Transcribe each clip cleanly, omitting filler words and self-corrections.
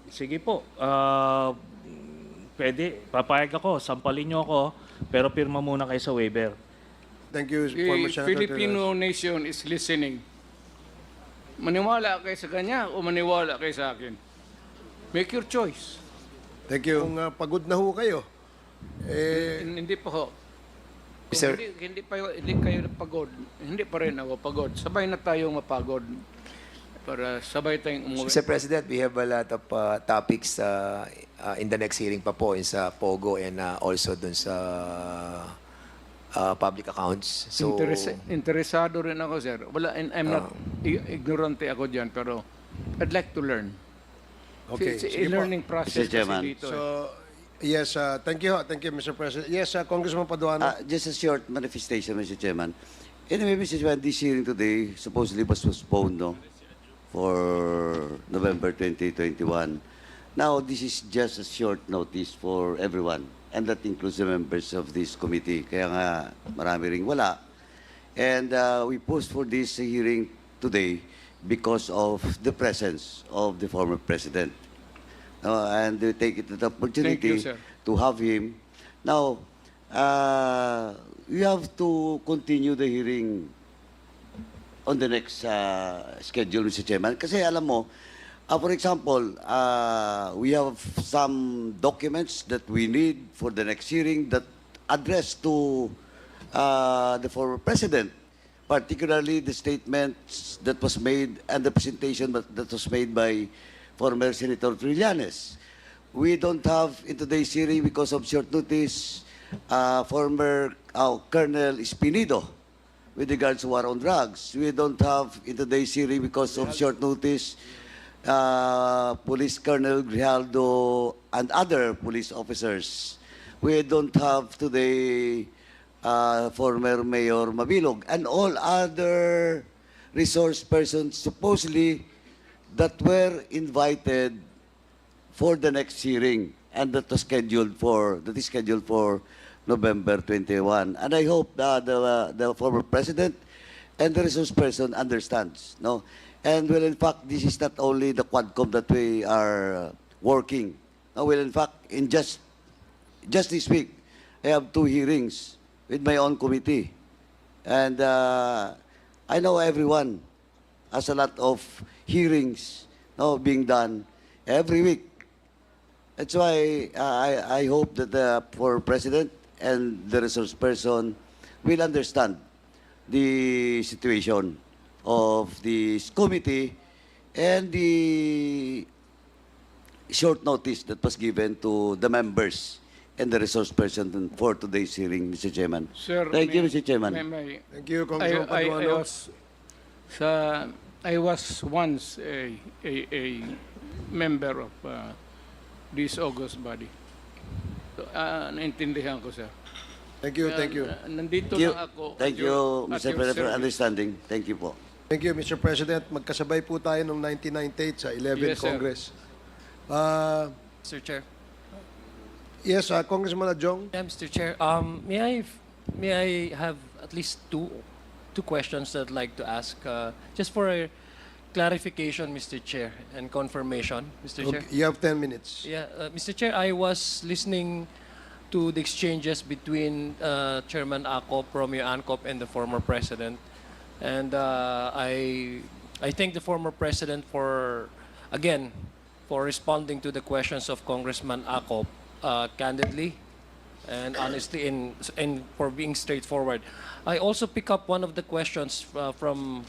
Sige po. Pwede. Papayag ako. Sampalin niyo ako. Pero pirma muna kayo sa waiver. Thank you, The former Senator Filipino Trillanes. nation is listening. Maniwala kayo sa kanya o maniwala kayo sa akin. Make your choice. Thank you. Kung pagod na ho kayo, Hindi pa ho. Kung Sir. hindi kayo pagod, hindi pa rin ako pagod. Sabay na tayong mapagod para sabay tayong umuwi. Mr. President, we have a lot of topics in the next hearing pa po, in sa POGO and also dun sa public accounts. So, Interesado rin ako, sir. I'm not ignorante ako dyan, pero I'd like to learn. okay. It's a Sige po. learning process Mr. Chairman. kasi dito. So, yes, thank you, Mr. President. Yes, Congressman Paduano. Just a short manifestation, Mr. Chairman. Anyway, Mr. Chairman, this hearing today supposedly was postponed, no, for November 2021. Now, this is just a short notice for everyone, and that includes the members of this committee. Kaya nga, marami ring wala. And we post for this hearing today because of the presence of the former president. And we take it as an opportunity Thank you, sir. to have him. Now, we have to continue the hearing on the next schedule, Mr. Chairman. Kasi alam mo, for example, we have some documents that we need for the next hearing that address to the former president, particularly the statements that was made and the presentation that was made by former Senator Trillanes. We don't have in today's hearing because of short notice former Colonel Espinido with regards to war on drugs. We don't have in today's hearing because of short notice Police Colonel Grijaldo and other police officers. We don't have today former Mayor Mabilog and all other resource persons supposedly that were invited for the next hearing and that is scheduled for November 21. And I hope the former president and the resource person understands, no? And well, in fact, this is not only the Quadcom that we are working. No, well, in fact, in just this week, I have 2 hearings with my own committee, and I know everyone has a lot of hearings, no, being done every week. That's why I hope that the former president and the resource person will understand the situation of this committee and the short notice that was given to the members and the resource person for today's hearing, Mr. Chairman. Sir, Thank you, Mr. Chairman. Thank you, Congressman Paduano. I was once a member of this august body. So, naintindihan ko, sir. Thank you, thank you. Nandito Thank you, lang ako. thank you, at Mr. your President, for service. understanding. Thank you po. Thank you, Mr. President. Magkasabay po tayo noong 1998 sa 11th Yes, sir. Congress. Mr. Chair. Yes, Congressman Adjong. Yeah, Mr. Chair. May I have at least two questions that I'd like to ask, just for a clarification, Mr. Chair, and confirmation, Mr. Chair. Okay, you have 10 minutes. Yeah, Mr. Chair, I was listening to the exchanges between Chairman Acop, Romeo Ancop, and the former president, and I thank the former president for responding to the questions of Congressman Acop candidly and honestly, and for being straightforward. I also pick up one of the questions from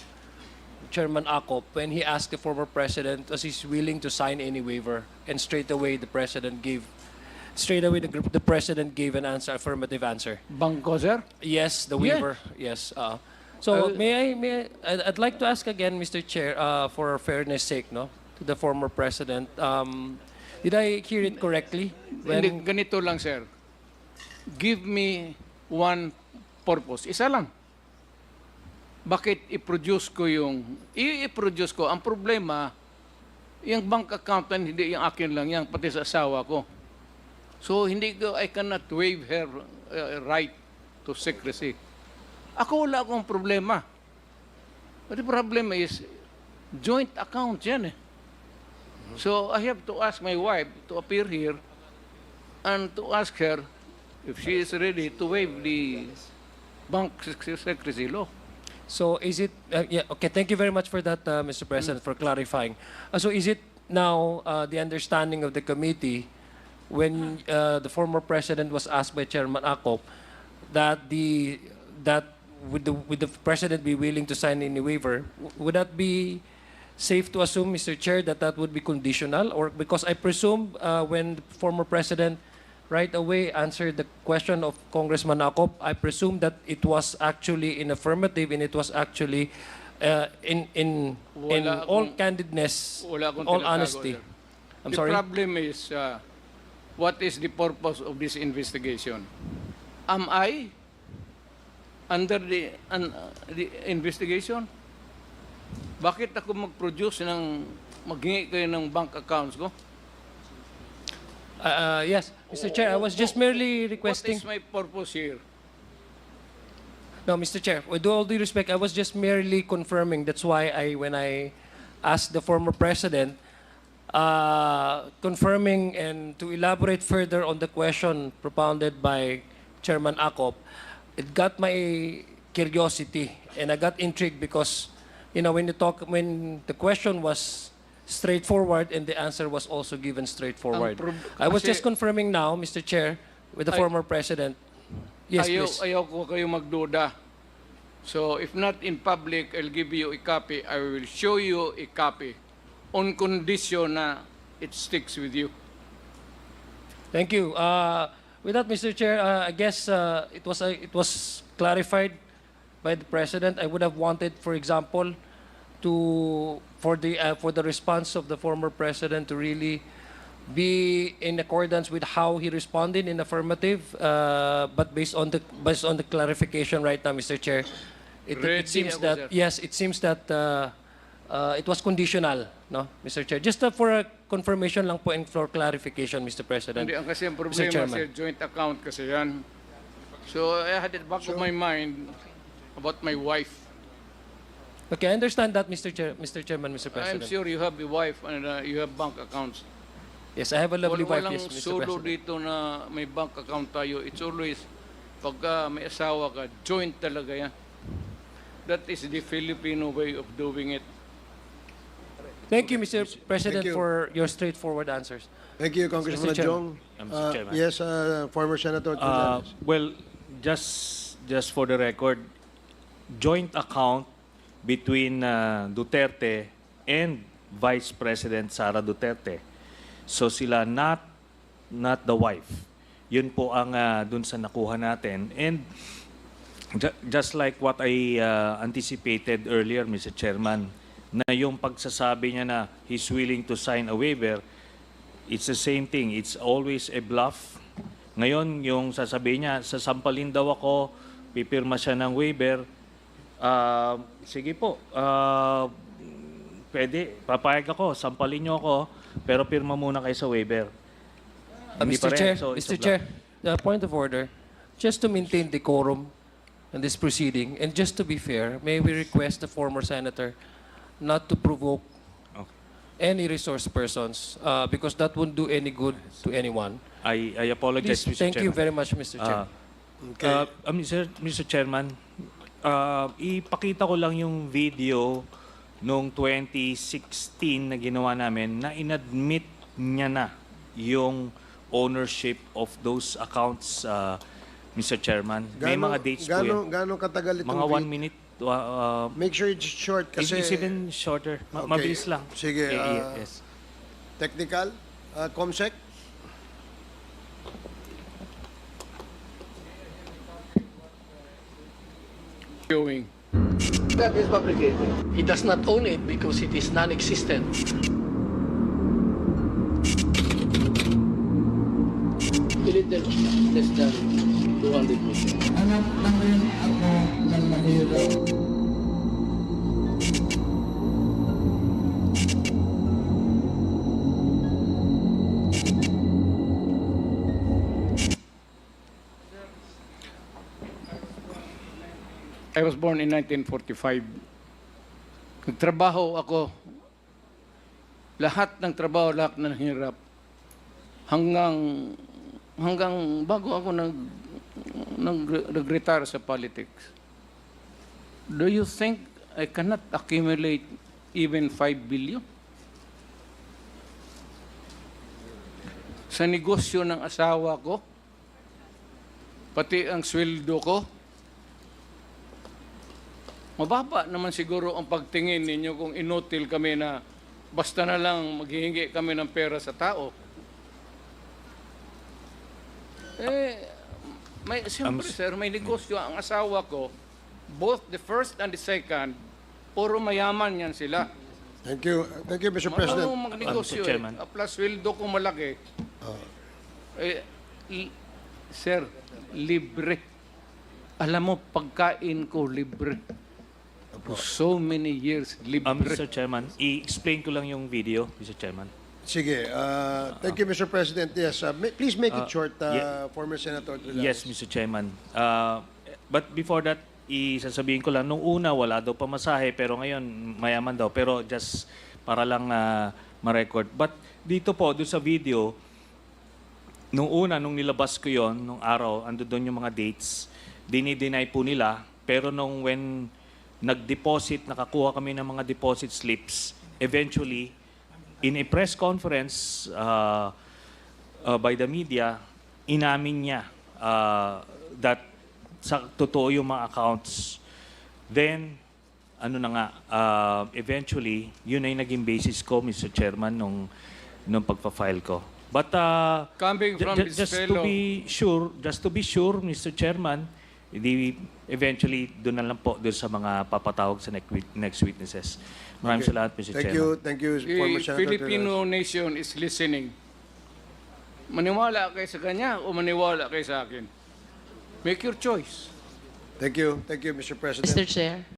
Chairman Acop when he asked the former president as he's willing to sign any waiver, and straight away the president gave an answer, affirmative answer. Bangko, sir? Yes, the Yeah. waiver. Yes. So I'd like to ask again, Mr. Chair, for fairness sake, no, to the former president. Did I hear it correctly? Hindi, ganito lang, sir. Give me one purpose. Isa lang. Bakit i-produce ko i-produce ko? Ang problema, yung bank account na hindi yung akin lang, yung pati sa asawa ko. So, I cannot waive her right to secrecy. Ako wala akong problema. But the problem is, joint account yan eh. So I have to ask my wife to appear here and to ask her if she is ready to waive the bank secrecy law. So is it, yeah, okay, thank you very much for that, Mr. President, for clarifying. So is it now the understanding of the committee when the former president was asked by Chairman Akop that would the president be willing to sign any waiver, would that be safe to assume, Mr. Chair, that that would be conditional? Or because I presume when the former president right away answered the question of Congressman Akop, I presume that it was actually in affirmative and it was actually in Wala all akong- candidness, Wala akong all tinatago, honesty. sir. I'm The sorry? problem is, what is the purpose of this investigation? Am I under the investigation? Bakit ako mag-produce maghingi kayo ng bank accounts ko? Yes, Mr. Chair, I was just merely requesting. What is my purpose here? No, Mr. Chair, with all due respect, I was just merely confirming. That's why when I asked the former president, confirming and to elaborate further on the question propounded by Chairman Akop, it got my curiosity and I got intrigued because, you know, when the question was straightforward and the answer was also given straightforward. I was kasi- just confirming now, Mr. Chair, with the former president. Yes, please. Ayaw ko kayo magduda. So, if not in public, I'll give you a copy. I will show you a copy on condition na it sticks with you. Thank you. With that, Mr. Chair, I guess it was clarified by the president. I would have wanted, for example, for the response of the former president to really be in accordance with how he responded in affirmative, but based on the clarification right now, Mr. Chair, it Ready seems ako, that sir. yes, it seems that it was conditional, no, Mr. Chair. Just for a confirmation lang po and for clarification, Mr. President. Hindi, ang kasi ang Mr. problema Chairman. sa joint account kasi yan. So, I had it back of my mind about my wife. Okay, I understand that, Mr. Chairman, Mr. I'm President. sure you have a wife and you have bank accounts. Yes, I have a lovely wife, Walang yes, Mr. solo President. dito na may bank account tayo. It's always, pagka may asawa ka, joint talaga yan. That is the Filipino way of doing it. Thank you, Mr. President, you. for your straightforward answers. Thank you, Congressman Chairman. Jong. Mr. Chairman. Yes, former Senator Trillanes. Well, just for the record, joint account between Duterte and Vice President Sara Duterte. So sila not the wife. Yun po ang dun sa nakuha natin. And just like what I anticipated earlier, Mr. Chairman, na yung pagsasabi niya na he's willing to sign a waiver, it's the same thing. It's always a bluff. Ngayon, yung sasabihin niya, sasampalin daw ako, pipirma siya ng waiver, sige po, pwede, papayag ako, sampalin niyo ako, pero pirma muna kayo sa waiver. Hindi pa Mr. rin, Chair, so it's a Mr. bluff. Chair, point of order, just to maintain decorum in this proceeding, and just to be fair, may we request the former senator not to provoke any resource persons because that won't do any good to anyone. I apologize, Please, Mr. thank you Chairman. very much, Mr. Chair. Mr. Chairman, ipakita ko lang yung video noong 2016 na ginawa namin na inadmit niya na yung ownership of those accounts, Mr. Chairman. May mga dates po yan. Gano'ng katagal itong Mga 1 minute. Make sure it's short kasi... It's even shorter. Okay. Mabilis lang. Sige, Yes. technical, COMSEC. Showing. That is fabricated. He does not own it because it is non-existent. Little less than 200%. Anak lang rin ako ng mahirap. I was born in 1945. Nagtrabaho ako lahat ng trabaho, lahat ng hirap, hanggang bago ako nag-retire sa politics. Do you think I cannot accumulate even 5 billion? Sa negosyo ng asawa ko, pati ang sweldo ko, mababa naman siguro ang pagtingin ninyo kung inutil kami na basta na lang maghihingi kami ng pera sa tao. Siyempre, sir, may negosyo ang asawa ko. Both the first and the second, puro mayaman yan sila. Thank you. Thank you, Mr. President. Marunong magnegosyo Mr. Chairman. Plus, sweldo ko malaki. Sir, libre. Alam mo, pagkain ko libre. For so many years, libre. Mr. Chairman, i-explain ko lang yung video, Mr. Chairman. Sige. Thank you, Mr. President. Yes. Please make it short, yeah. former Senator Trillanes. Yes, Mr. Chairman. But before that, isasabihin ko lang, nung una wala daw pamasahe, pero ngayon mayaman daw. Pero just para lang ma-record. But dito po, doon sa video, nung una, nung nilabas ko yon nung araw, ando doon yung mga dates, dinideny po nila. Pero nung when nag-deposit, nakakuha kami ng mga deposit slips, eventually, in a press conference by the media, inamin niya that totoo yung mga accounts. Then, eventually, yun ay naging basis ko, Mr. Chairman, nung pagpa-file ko. But Coming from this just fellow, to be sure, Mr. Chairman, eventually doon na lang po doon sa mga papatawag sa next witnesses. Maraming salamat, Mr. Chairman. Thank you, former the Senator Filipino Trillanes. nation is listening. Maniwala kayo sa kanya o maniwala kayo sa akin? Make your choice. Thank you, Mr. President. Mr. Chair.